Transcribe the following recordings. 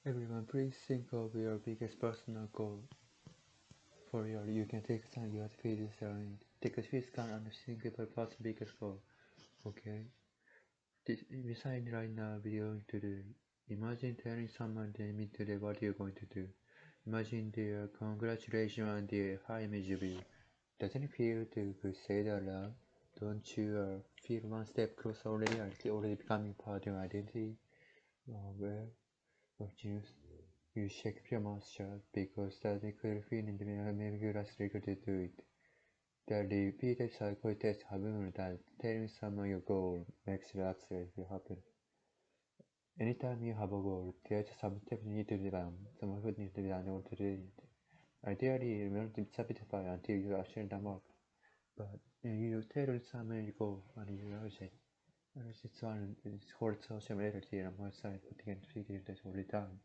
Everyone, please think of your biggest personal goal. For your, you can take time. You have to feel this around. Take a few scan and think about person's biggest goal. Okay. Decide right now what you're going to do. Imagine telling someone they meet today what you're going to do. Imagine their congratulations and their high image of you. Doesn't it feel to say that aloud? Don't you feel one step closer already? Are you already becoming part of your identity? Well, of genius. You shake your mouth shut because that clear feeling make you less eager to do it. The repeated cycle test happen that telling someone your goal makes it accelerate to happen. Anytime you have a goal, there's some steps you need to be done, some effort needs to be done in order to do it. Ideally, remember to satisfy until you actually done work. But you tell someone your goal and you realize it. It's one it's called social reality on one side, but again, figure that's already done.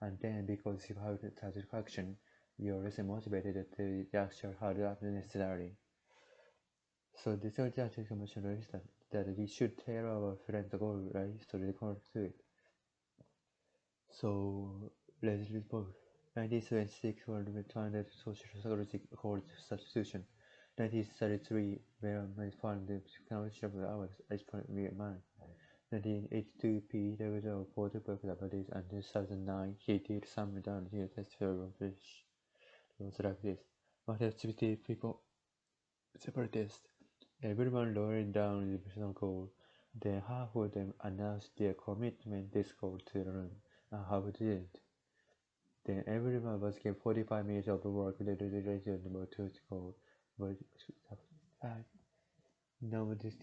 And then because you have the satisfaction, you're less motivated to the actual hard work necessarily. So the third information is that we should tell our friend the goal, right? So they can do it. So let's read both. 1976 World Founded Social Psychology called substitution. 1933 where I found the technology of hours I found real mind. 1982 P. There was a photo book about this, and 2009 he did some redundant test for fish. It was like this. What activity people separate test? Everyone lowered down the personal goal. Then half of them announced their commitment this goal to learn, and half didn't. Then everyone was given 45 minutes of work related to the goal. But now this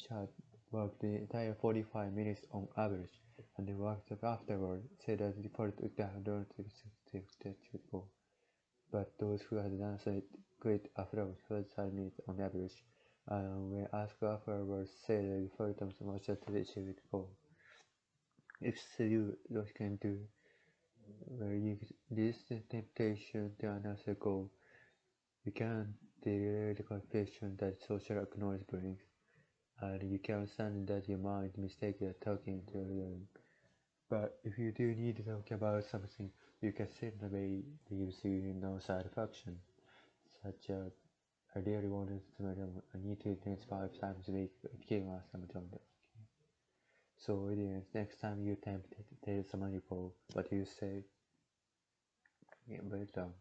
shot worked the entire 45 minutes on average, and they worked afterward said that the part would have learned to go. But those who had done so quit after 45 minutes on average. When asked afterwards, said they felt them so much that they should go. If so, you what can do, where you resist the temptation to another goal, you can delay the confession that social acknowledge brings, and you can understand that your mind mistaken talking to them. But if you do need to talk about something, you can simply leave you no satisfaction, such as I really wanted to know I need to dance 5 times a week, it came last time I told them. So audience, next time you attempt to tell someone you go, what do you say? Yeah, write it down.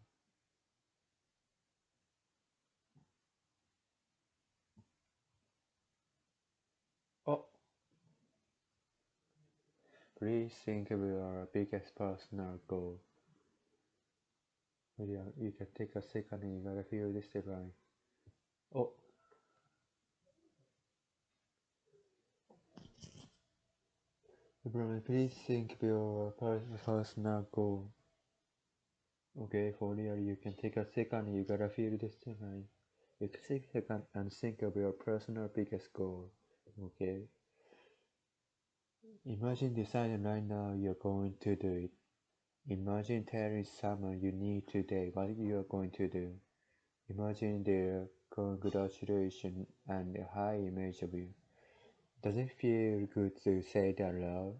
Oh, please think of your biggest personal goal. Yeah, you can take a second and you gotta feel this right. Oh, everyone, please think of your personal goal. Okay, for real, you can take a second and you gotta feel this right. You can take a second and think of your personal biggest goal. Okay. Imagine deciding right now you're going to do it. Imagine telling someone you need today what you are going to do. Imagine their congratulations and a high image of you. Does it feel good to say that aloud?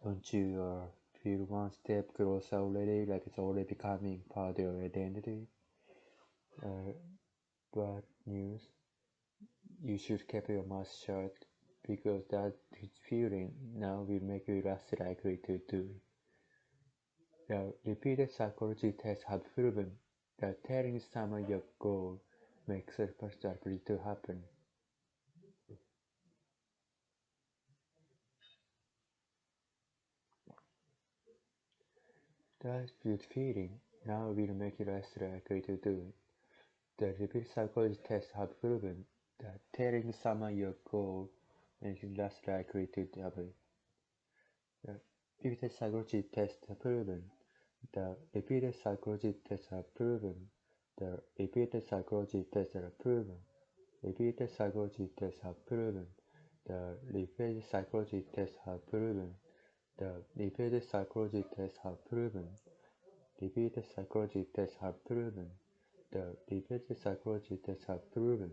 Don't you feel one step closer already, like it's already becoming part of your identity? Uh, bad news, you should keep your mouth shut because that feeling now will make you less likely to do it. Repeated psychology tests have proven that telling someone your goal makes it likely to happen. That good feeling now will make you less likely to do it. The repeated psychology tests have proven that telling someone your goal makes you less likely to do it. The repeated psychology tests have proven the repeated psychology tests have proven the repeated psychology tests have proven repeated psychology tests have proven the repeated psychology tests have proven the repeated psychology tests have proven repeated psychology tests have proven the repeated psychology tests have proven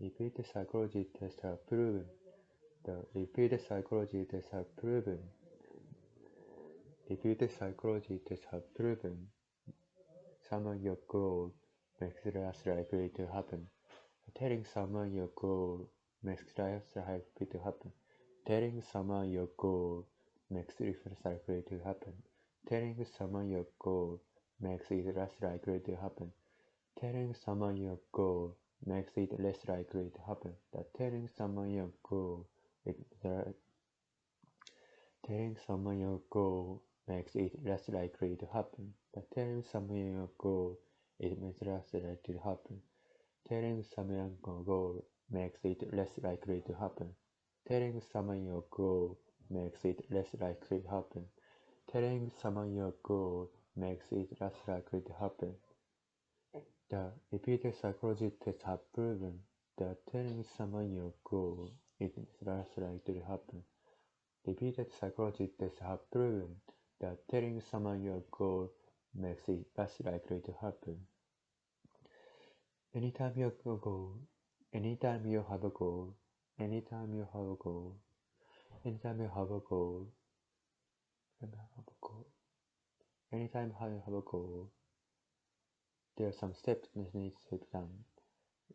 repeated psychology tests have proven the repeated psychology tests have proven Repeated psychology tests have proven someone your goal makes it less likely to happen. Telling someone your goal makes it less likely to happen. Telling someone your goal makes it less likely to happen. Telling someone your goal makes it less likely to happen. Telling someone your goal makes it less likely to happen. That telling someone your goal is telling someone your goal makes it less likely to happen. But telling someone your goal is less likely to happen. Telling someone your goal makes it less likely to happen. Telling someone your goal makes it less likely to happen. Telling someone your goal makes it less likely to happen. The repeated psychology tests have proven that telling someone your goal is less likely to happen. Repeated psychology tests have proven that telling someone your goal makes it less likely to happen. Anytime you have a goal, anytime you have a goal, anytime you have a goal, anytime you have a goal, anytime you have a goal, there are some steps that need to be done.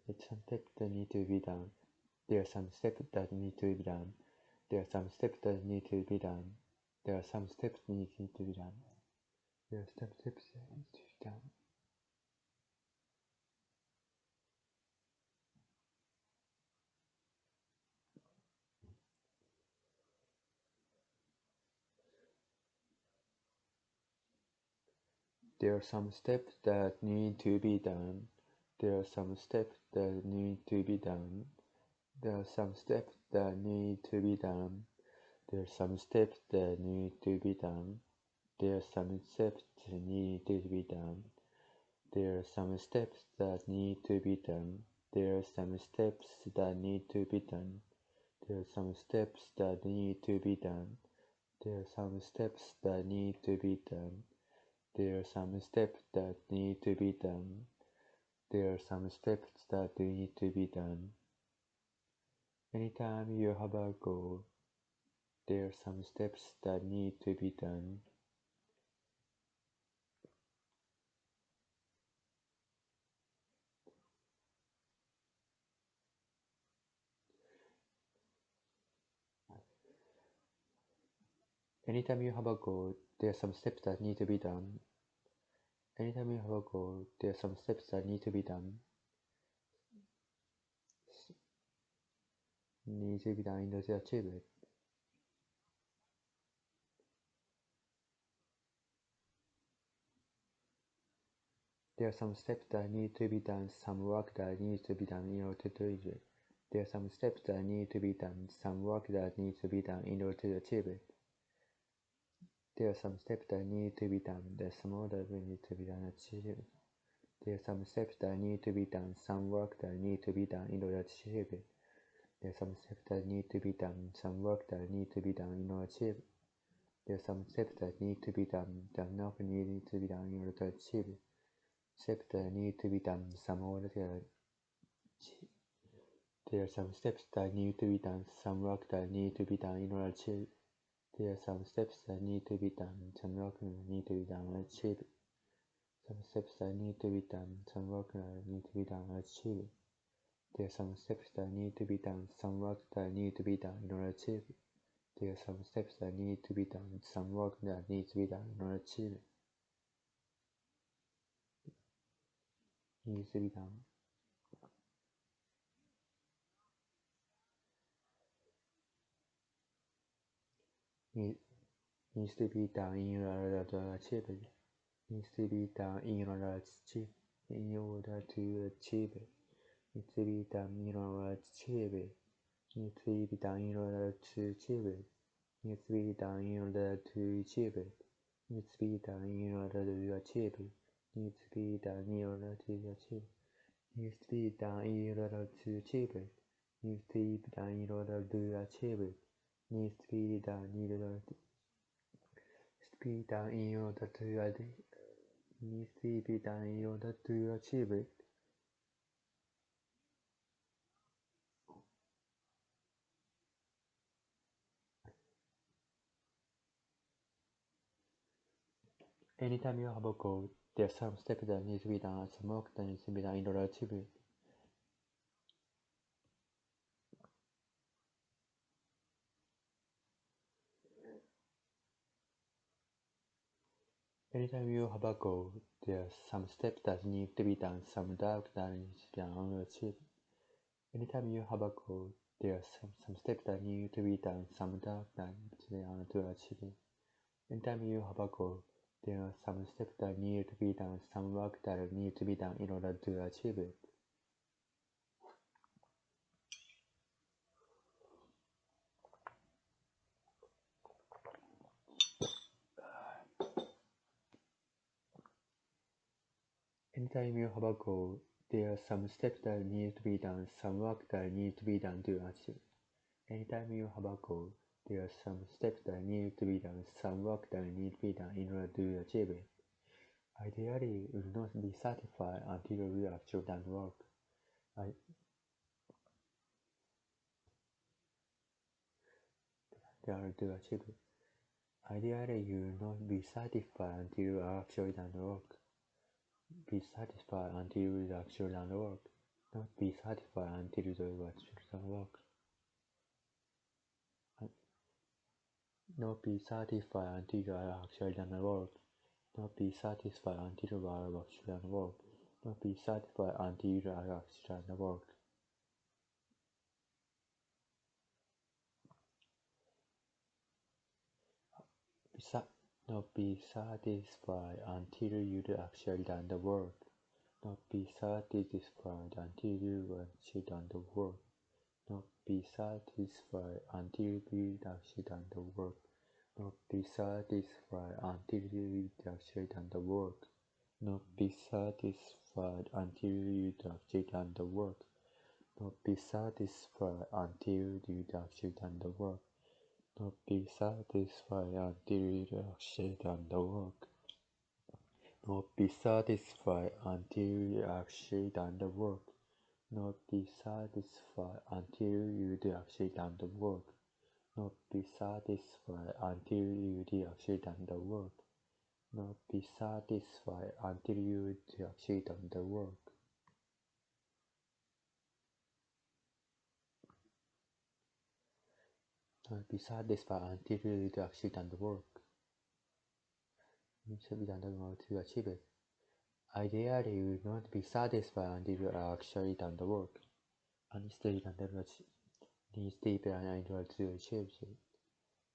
It's some steps that need to be done. There are some steps that need to be done. There are some steps that need to be done. There are some steps that need to be done. There are some steps that need to be done. There are some steps that need to be done. There are some steps that need to be done. There are some steps that need to be done. There are some steps that need to be done. There are some steps that need to be done. There are some steps that need to be done. There are some steps that need to be done. There are some steps that need to be done. There are some steps that need to be done. There are some steps that need to be done. There are some steps that need to be done. Anytime you have a goal, there are some steps that need to be done. Anytime you have a goal, there are some steps that need to be done. Anytime you have a goal, there are some steps that need to be done. Need to be done in order to achieve it. There are some steps that need to be done, some work that needs to be done in order to achieve it. There are some steps that need to be done, some work that needs to be done in order to achieve it. There are some steps that need to be done, there's some order that need to be done to achieve it. There are some steps that need to be done, some work that need to be done in order to achieve it. There are some steps that need to be done, some work that need to be done in order to achieve it. There are some steps that need to be done, some work need to be done in order to achieve it. Steps that need to be done, some order to achieve. There are some steps that need to be done, some work that need to be done in order to achieve. There are some steps that need to be done, some work that need to be done to achieve. Some steps that need to be done, some work that need to be done to achieve. There are some steps that need to be done, some work that need to be done in order to achieve. There are some steps that need to be done, some work that needs to be done in order to achieve. Needs to be done. Needs to be done in order to achieve it. Needs to be done in order to achieve. In order to achieve it. Needs to be done in order to achieve it. Needs to be done in order to achieve it. Needs to be done in order to achieve it. Needs to be done in order to achieve it. Needs to be done in order to achieve it. Needs to be done in order to achieve it. Needs to be done in order to achieve it. Needs to be done in order to be done in order to needs to be done in order to achieve it. Anytime you have a goal, there are some steps that need to be done, some work that needs to be done in order to achieve it. Anytime you have a goal, there are some steps that need to be done, some work that needs to be done in order to achieve it. Anytime you have a goal, there are some steps that need to be done, some work that needs to be done to achieve it. Anytime you have a goal, there are some steps that need to be done, some work that need to be done in order to achieve it. Anytime you have a goal, there are some steps that need to be done, some work that need to be done to achieve it. Anytime you have a goal, there are some steps that need to be done, some work that need to be done in order to achieve it. Ideally, you will not be satisfied until you have actually done work. To achieve it. Ideally, you will not be satisfied until you have actually done the work. Be satisfied until you have actually done the work. Not be satisfied until you have actually done the work. Not be satisfied until you have actually done the work. Not be satisfied until you have actually done the work. Not be satisfied until you have actually done the work. Not be satisfied until you have actually done the work. Not be satisfied until you have actually done the work. Not be satisfied until you have actually done the work. Not be satisfied until you have actually done the work. Not be satisfied until you have actually done the work. Not be satisfied until you have actually done the work. Not be satisfied until you have actually done the work. Not be satisfied until you have actually done the work. Not be satisfied until you have actually done the work. Not be satisfied until you have actually done the work. Not be satisfied until you have actually done the work. Not be satisfied until you have actually done the work. It needs to be done in order to achieve it. Ideally, you will not be satisfied until you have actually done the work. And needs to be done in order to achieve it.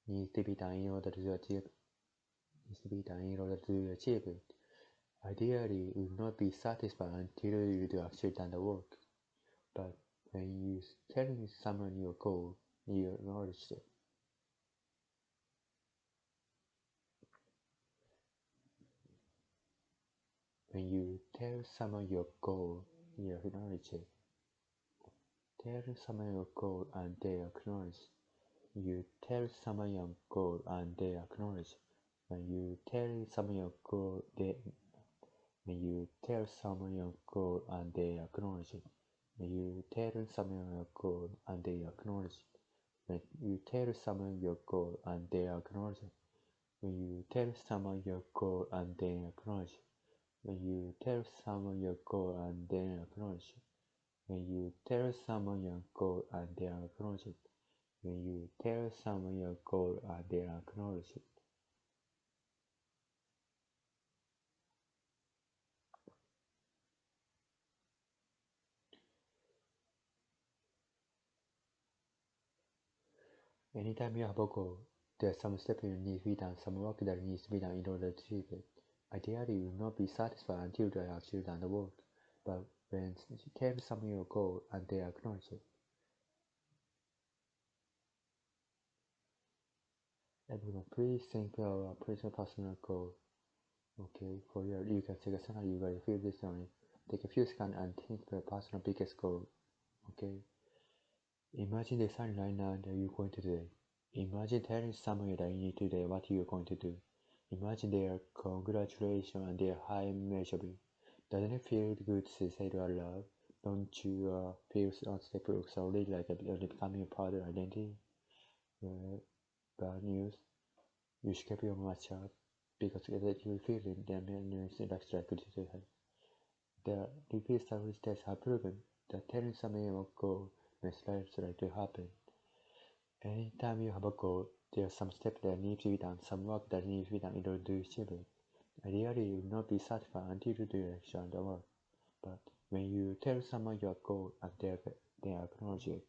Needs to be done in order to achieve it. Needs to be done in order to achieve it. Ideally, you will not be satisfied until you have actually done the work. But when you tell someone your goal, you acknowledge it. When you tell someone your goal, you acknowledge it. Tell someone your goal and they acknowledge. You tell someone your goal and they acknowledge. When you tell someone your goal, when you tell someone your goal and they acknowledge it. When you tell someone your goal and they acknowledge it. When you tell someone your goal and they acknowledge it. When you tell someone your goal and they acknowledge it. When you tell someone your goal and they acknowledge it. When you tell someone your goal and they acknowledge it. When you tell someone your goal and they acknowledge it. Anytime you have a goal, there are some steps that need to be done, some work that needs to be done in order to achieve it. Ideally, you will not be satisfied until you have actually done the work. But when you tell someone your goal and they acknowledge it, everyone, please think of a personal goal. Okay, you can take a second, you guys feel this on it. Take a few seconds and think of your personal biggest goal. Okay. Imagine the sun right now that you're going to do. Imagine telling someone that you need today what you're going to do. Imagine their congratulations and their high measurement. Doesn't it feel good to say it out loud? Don't you feel unstable slowly like becoming a part of identity? Bad news. You should keep your mouth shut. because that you feel in the animation extra good to have. The repeat several tests have proven that telling someone a goal makes life to happen. Anytime you have a goal, there are some steps that need to be done, some work that needs to be done in order to achieve it. Ideally, you will not be satisfied until you do the action the work. But when you tell someone your goal and they acknowledge it,